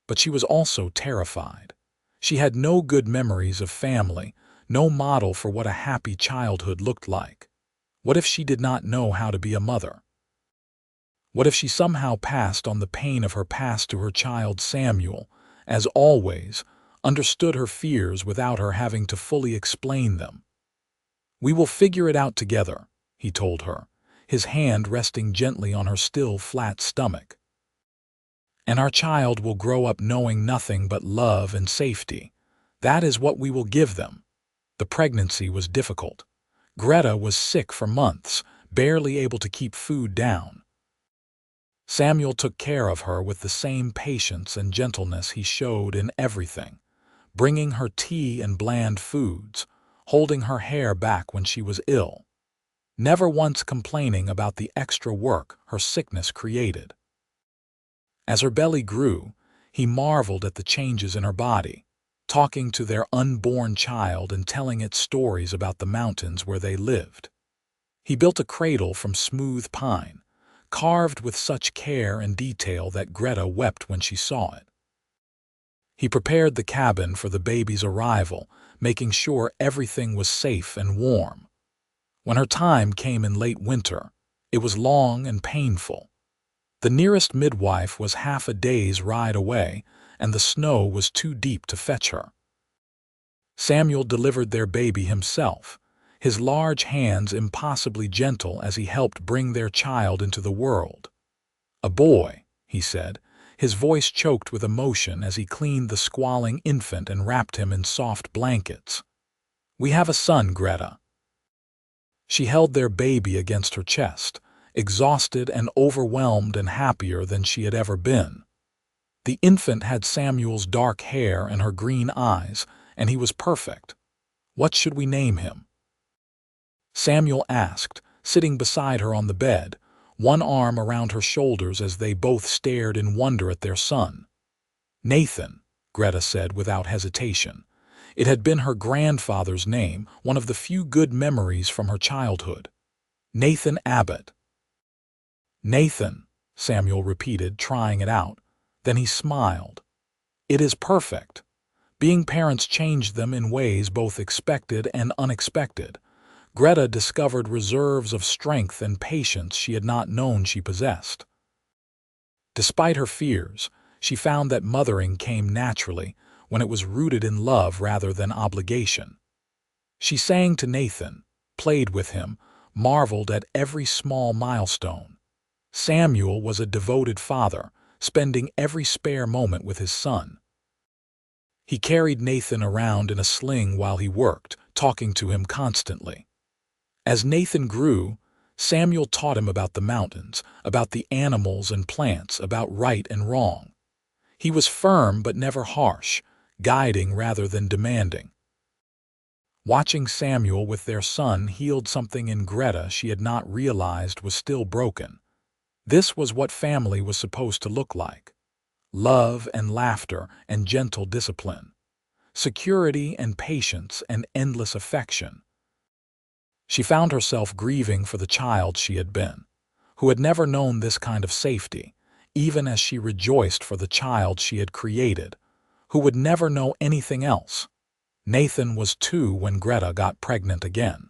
But she was also terrified. She had no good memories of family, no model for what a happy childhood looked like. What if she did not know how to be a mother? What if she somehow passed on the pain of her past to her child? Samuel, as always, understood her fears without her having to fully explain them. "We will figure it out together," he told her, his hand resting gently on her still flat stomach. "And our child will grow up knowing nothing but love and safety. That is what we will give them." The pregnancy was difficult. Greta was sick for months, barely able to keep food down. Samuel took care of her with the same patience and gentleness he showed in everything, bringing her tea and bland foods, holding her hair back when she was ill, never once complaining about the extra work her sickness created. As her belly grew, he marveled at the changes in her body, talking to their unborn child and telling it stories about the mountains where they lived. He built a cradle from smooth pine, carved with such care and detail that Greta wept when she saw it. He prepared the cabin for the baby's arrival, making sure everything was safe and warm. When her time came in late winter, it was long and painful. The nearest midwife was half a day's ride away, and the snow was too deep to fetch her. Samuel delivered their baby himself, his large hands impossibly gentle as he helped bring their child into the world. "A boy," he said, his voice choked with emotion as he cleaned the squalling infant and wrapped him in soft blankets. "We have a son, Greta." She held their baby against her chest, exhausted and overwhelmed and happier than she had ever been. The infant had Samuel's dark hair and her green eyes, and he was perfect. "What should we name him?" Samuel asked, sitting beside her on the bed, one arm around her shoulders as they both stared in wonder at their son. "Nathan," Greta said without hesitation. It had been her grandfather's name, one of the few good memories from her childhood. "Nathan Abbott." "Nathan," Samuel repeated, trying it out. Then he smiled. "It is perfect." Being parents changed them in ways both expected and unexpected. Greta discovered reserves of strength and patience she had not known she possessed. Despite her fears, she found that mothering came naturally when it was rooted in love rather than obligation. She sang to Nathan, played with him, marveled at every small milestone. Samuel was a devoted father, spending every spare moment with his son. He carried Nathan around in a sling while he worked, talking to him constantly. As Nathan grew, Samuel taught him about the mountains, about the animals and plants, about right and wrong. He was firm but never harsh, guiding rather than demanding. Watching Samuel with their son healed something in Greta she had not realized was still broken. This was what family was supposed to look like: love and laughter and gentle discipline, security and patience and endless affection. She found herself grieving for the child she had been, who had never known this kind of safety, even as she rejoiced for the child she had created, who would never know anything else. Nathan was 2 when Greta got pregnant again.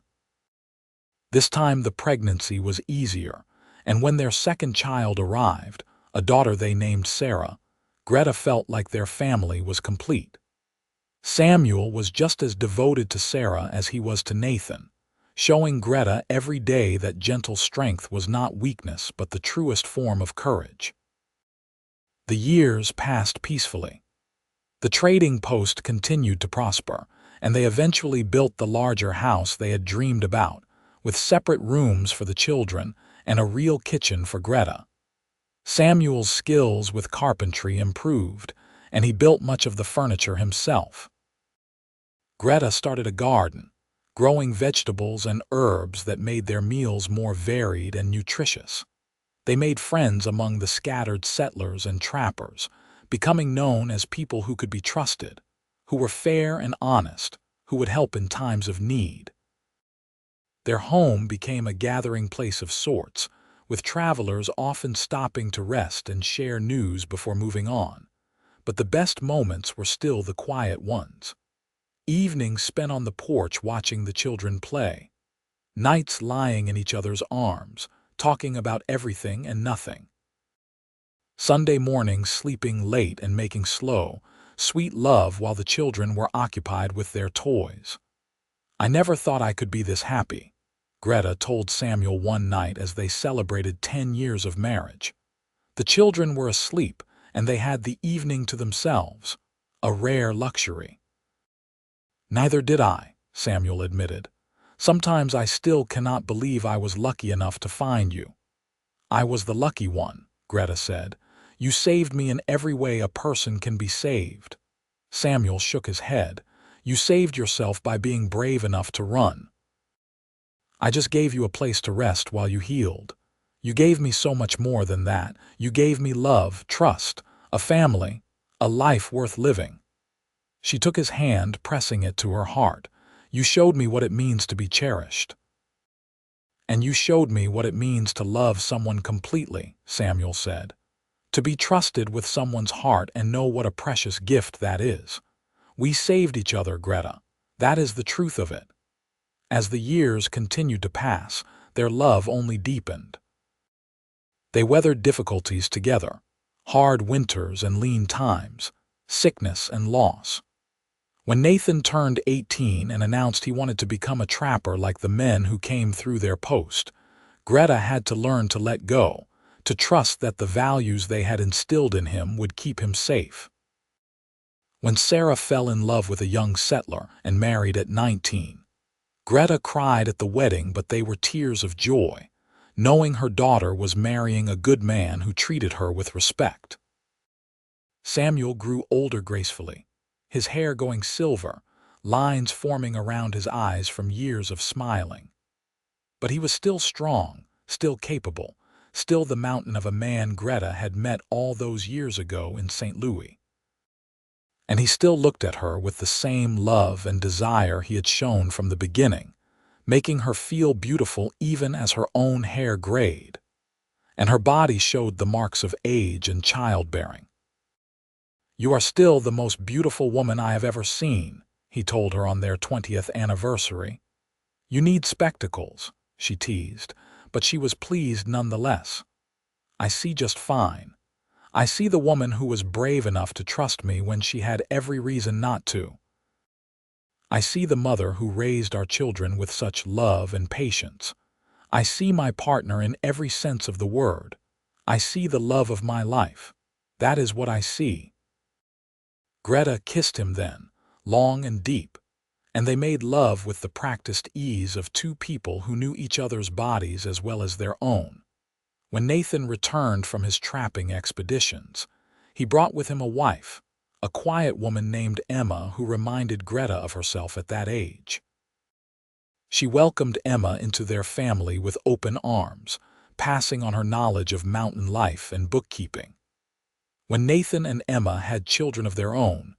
This time the pregnancy was easier, and when their second child arrived, a daughter they named Sarah, Greta felt like their family was complete. Samuel was just as devoted to Sarah as he was to Nathan, showing Greta every day that gentle strength was not weakness but the truest form of courage. The years passed peacefully. The trading post continued to prosper, and they eventually built the larger house they had dreamed about, with separate rooms for the children and a real kitchen for Greta. Samuel's skills with carpentry improved, and he built much of the furniture himself. Greta started a garden, growing vegetables and herbs that made their meals more varied and nutritious. They made friends among the scattered settlers and trappers, becoming known as people who could be trusted, who were fair and honest, who would help in times of need. Their home became a gathering place of sorts, with travelers often stopping to rest and share news before moving on. But the best moments were still the quiet ones. Evenings spent on the porch watching the children play. Nights lying in each other's arms, talking about everything and nothing. Sunday mornings sleeping late and making slow, sweet love while the children were occupied with their toys. "I never thought I could be this happy," Greta told Samuel one night as they celebrated 10 years of marriage. The children were asleep, and they had the evening to themselves, a rare luxury. "Neither did I," Samuel admitted. "Sometimes I still cannot believe I was lucky enough to find you." "I was the lucky one," Greta said. "You saved me in every way a person can be saved." Samuel shook his head. "You saved yourself by being brave enough to run. I just gave you a place to rest while you healed. You gave me so much more than that. You gave me love, trust, a family, a life worth living." She took his hand, pressing it to her heart. "You showed me what it means to be cherished. And you showed me what it means to love someone completely," Samuel said. "To be trusted with someone's heart and know what a precious gift that is. We saved each other, Greta. That is the truth of it." As the years continued to pass, their love only deepened. They weathered difficulties together, hard winters and lean times, sickness and loss. When Nathan turned 18 and announced he wanted to become a trapper like the men who came through their post, Greta had to learn to let go, to trust that the values they had instilled in him would keep him safe. When Sarah fell in love with a young settler and married at 19, Greta cried at the wedding, but they were tears of joy, knowing her daughter was marrying a good man who treated her with respect. Samuel grew older gracefully, his hair going silver, lines forming around his eyes from years of smiling. But he was still strong, still capable, still the mountain of a man Greta had met all those years ago in St. Louis. And he still looked at her with the same love and desire he had shown from the beginning, making her feel beautiful even as her own hair grayed, and her body showed the marks of age and childbearing. "You are still the most beautiful woman I have ever seen," he told her on their 20th anniversary. "You need spectacles," she teased, but she was pleased nonetheless. "I see just fine. I see the woman who was brave enough to trust me when she had every reason not to. I see the mother who raised our children with such love and patience. I see my partner in every sense of the word. I see the love of my life. That is what I see." Greta kissed him then, long and deep, and they made love with the practiced ease of two people who knew each other's bodies as well as their own. When Nathan returned from his trapping expeditions, he brought with him a wife, a quiet woman named Emma who reminded Greta of herself at that age. She welcomed Emma into their family with open arms, passing on her knowledge of mountain life and bookkeeping. When Nathan and Emma had children of their own,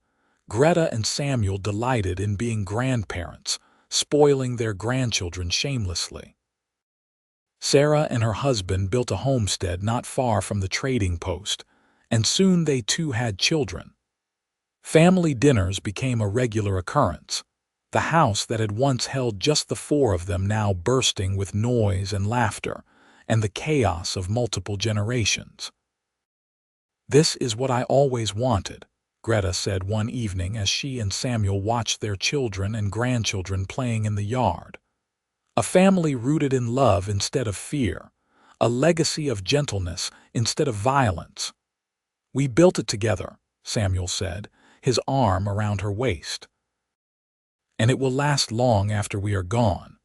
Greta and Samuel delighted in being grandparents, spoiling their grandchildren shamelessly. Sarah and her husband built a homestead not far from the trading post, and soon they too had children. Family dinners became a regular occurrence, the house that had once held just the four of them now bursting with noise and laughter, and the chaos of multiple generations. "This is what I always wanted," Greta said one evening as she and Samuel watched their children and grandchildren playing in the yard. "A family rooted in love instead of fear, a legacy of gentleness instead of violence." "We built it together," Samuel said, his arm around her waist. "And it will last long after we are gone.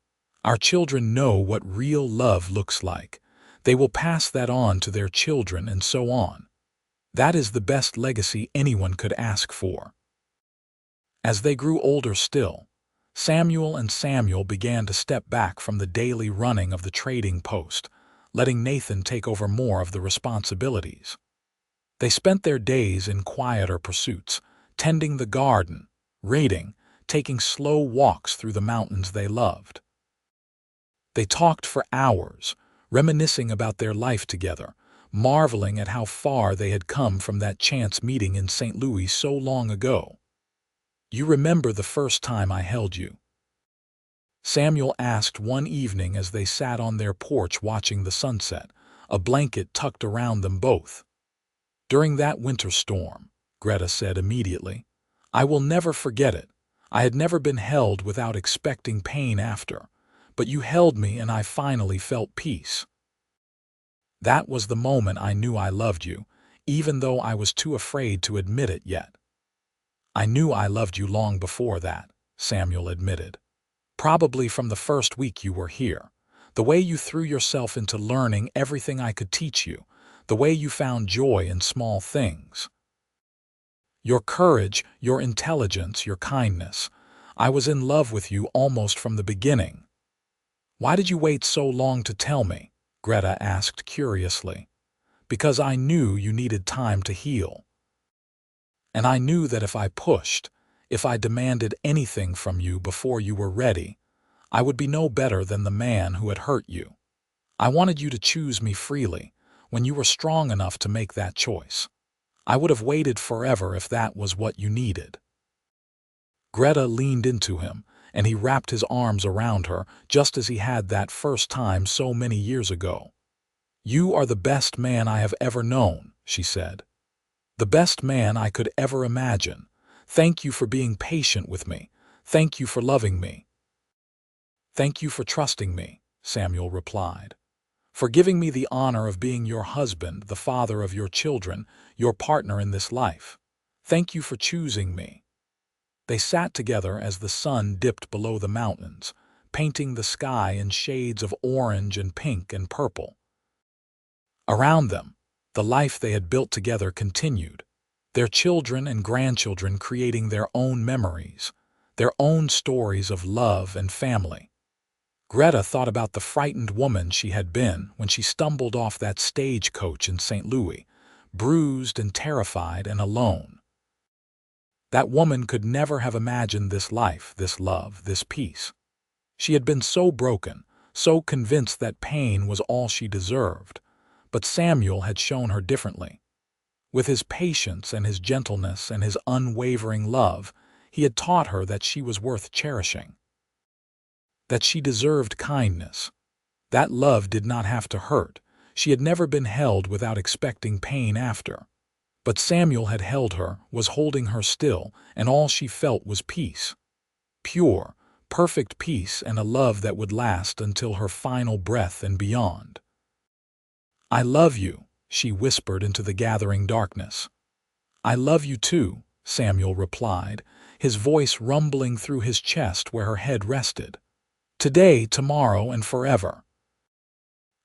Our children know what real love looks like. They will pass that on to their children and so on. That is the best legacy anyone could ask for." As they grew older still, Samuel began to step back from the daily running of the trading post, letting Nathan take over more of the responsibilities. They spent their days in quieter pursuits, tending the garden, reading, taking slow walks through the mountains they loved. They talked for hours, reminiscing about their life together, marveling at how far they had come from that chance meeting in St. Louis so long ago. "You remember the first time I held you?" Samuel asked one evening as they sat on their porch watching the sunset, a blanket tucked around them both. "During that winter storm," Greta said immediately. "I will never forget it. I had never been held without expecting pain after, but you held me and I finally felt peace. That was the moment I knew I loved you, even though I was too afraid to admit it yet. I knew I loved you long before that, Samuel admitted. Probably from the first week you were here. The way you threw yourself into learning everything I could teach you, the way you found joy in small things. Your courage, your intelligence, your kindness. I was in love with you almost from the beginning. Why did you wait so long to tell me? Greta asked curiously. Because I knew you needed time to heal. And I knew that if I pushed, if I demanded anything from you before you were ready, I would be no better than the man who had hurt you. I wanted you to choose me freely, when you were strong enough to make that choice. I would have waited forever if that was what you needed. Greta leaned into him, and he wrapped his arms around her just as he had that first time so many years ago. You are the best man I have ever known, she said. The best man I could ever imagine. Thank you for being patient with me. Thank you for loving me. Thank you for trusting me, Samuel replied. For giving me the honor of being your husband, the father of your children, your partner in this life. Thank you for choosing me. They sat together as the sun dipped below the mountains, painting the sky in shades of orange and pink and purple. Around them, the life they had built together continued, their children and grandchildren creating their own memories, their own stories of love and family. Greta thought about the frightened woman she had been when she stumbled off that stagecoach in St. Louis, bruised and terrified and alone. That woman could never have imagined this life, this love, this peace. She had been so broken, so convinced that pain was all she deserved. But Samuel had shown her differently. With his patience and his gentleness and his unwavering love, he had taught her that she was worth cherishing, that she deserved kindness. That love did not have to hurt. She had never been held without expecting pain after. But Samuel had held her, was holding her still, and all she felt was peace. Pure, perfect peace and a love that would last until her final breath and beyond. I love you, she whispered into the gathering darkness. I love you too, Samuel replied, his voice rumbling through his chest where her head rested. Today, tomorrow, and forever.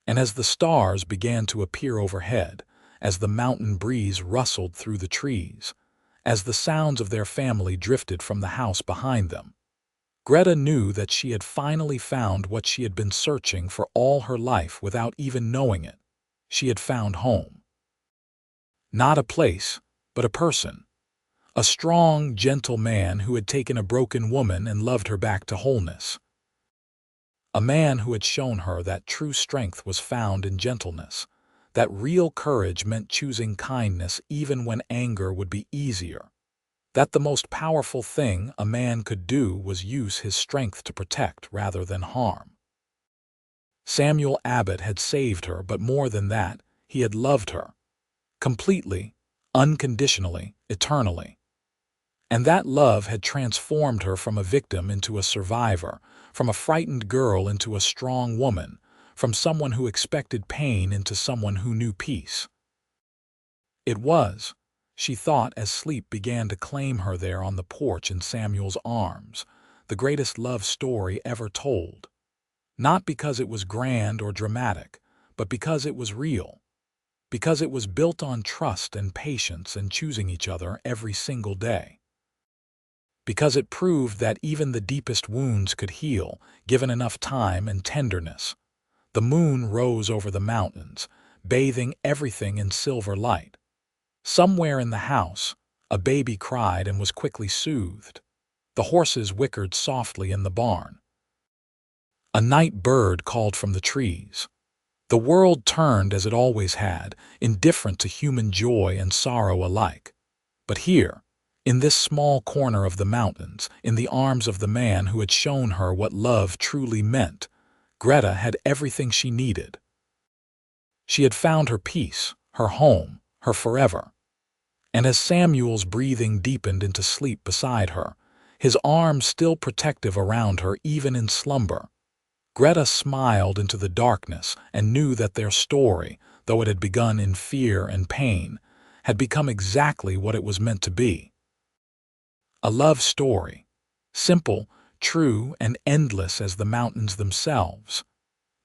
And as the stars began to appear overhead, as the mountain breeze rustled through the trees, as the sounds of their family drifted from the house behind them, Greta knew that she had finally found what she had been searching for all her life without even knowing it. She had found home. Not a place, but a person. A strong, gentle man who had taken a broken woman and loved her back to wholeness. A man who had shown her that true strength was found in gentleness, that real courage meant choosing kindness even when anger would be easier, that the most powerful thing a man could do was use his strength to protect rather than harm. Samuel Abbott had saved her, but more than that, he had loved her. Completely, unconditionally, eternally. And that love had transformed her from a victim into a survivor, from a frightened girl into a strong woman, from someone who expected pain into someone who knew peace. It was, she thought as sleep began to claim her there on the porch in Samuel's arms, the greatest love story ever told. Not because it was grand or dramatic, but because it was real. Because it was built on trust and patience and choosing each other every single day. Because it proved that even the deepest wounds could heal, given enough time and tenderness. The moon rose over the mountains, bathing everything in silver light. Somewhere in the house, a baby cried and was quickly soothed. The horses whickered softly in the barn. A night bird called from the trees. The world turned as it always had, indifferent to human joy and sorrow alike. But here, in this small corner of the mountains, in the arms of the man who had shown her what love truly meant, Greta had everything she needed. She had found her peace, her home, her forever. And as Samuel's breathing deepened into sleep beside her, his arms still protective around her even in slumber, Greta smiled into the darkness and knew that their story, though it had begun in fear and pain, had become exactly what it was meant to be. A love story, simple, true, and endless as the mountains themselves.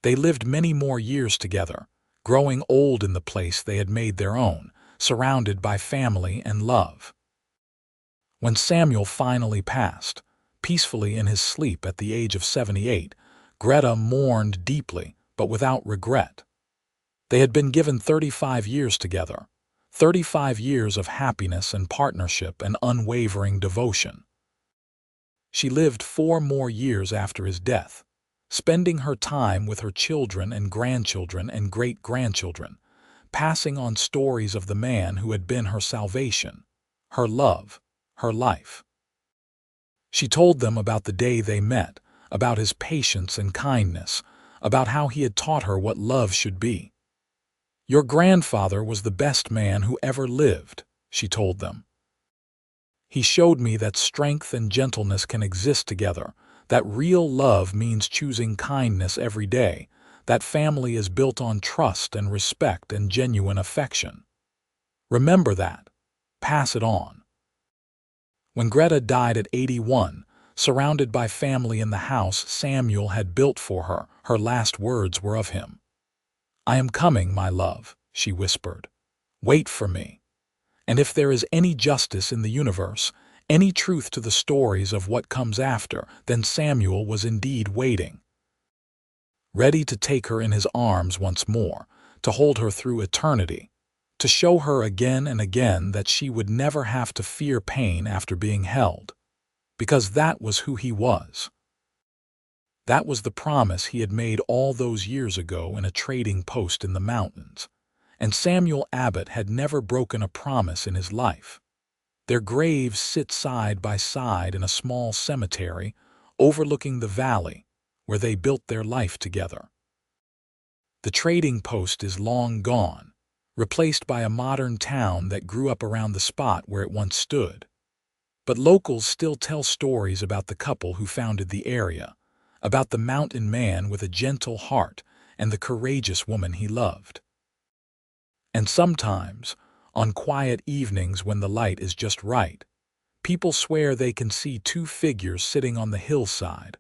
They lived many more years together, growing old in the place they had made their own, surrounded by family and love. When Samuel finally passed, peacefully in his sleep at the age of 78, Greta mourned deeply, but without regret. They had been given 35 years together, 35 years of happiness and partnership and unwavering devotion. She lived 4 more years after his death, spending her time with her children and grandchildren and great-grandchildren, passing on stories of the man who had been her salvation, her love, her life. She told them about the day they met, about his patience and kindness, about how he had taught her what love should be. "Your grandfather was the best man who ever lived," she told them. "He showed me that strength and gentleness can exist together, that real love means choosing kindness every day, that family is built on trust and respect and genuine affection. Remember that. Pass it on." When Greta died at 81, surrounded by family in the house Samuel had built for her, her last words were of him. "I am coming, my love," she whispered. "Wait for me. And if there is any justice in the universe, any truth to the stories of what comes after, then Samuel was indeed waiting, ready to take her in his arms once more, to hold her through eternity, to show her again and again that she would never have to fear pain after being held, because that was who he was. That was the promise he had made all those years ago in a trading post in the mountains, and Samuel Abbott had never broken a promise in his life. Their graves sit side by side in a small cemetery overlooking the valley where they built their life together. The trading post is long gone, replaced by a modern town that grew up around the spot where it once stood. But locals still tell stories about the couple who founded the area, about the mountain man with a gentle heart and the courageous woman he loved. And sometimes, on quiet evenings when the light is just right, people swear they can see 2 figures sitting on the hillside,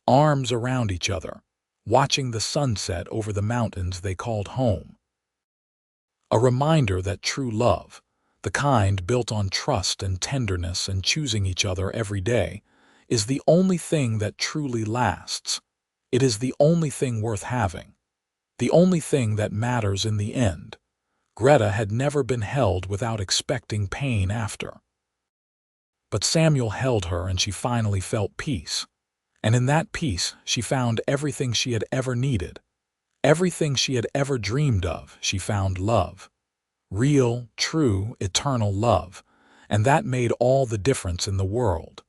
arms around each other, watching the sunset over the mountains they called home. A reminder that true love, the kind built on trust and tenderness and choosing each other every day, is the only thing that truly lasts. It is the only thing worth having, the only thing that matters in the end. Greta had never been held without expecting pain after. But Samuel held her and she finally felt peace. And in that peace she found everything she had ever needed. Everything she had ever dreamed of, she found love. Real, true, eternal love. And that made all the difference in the world.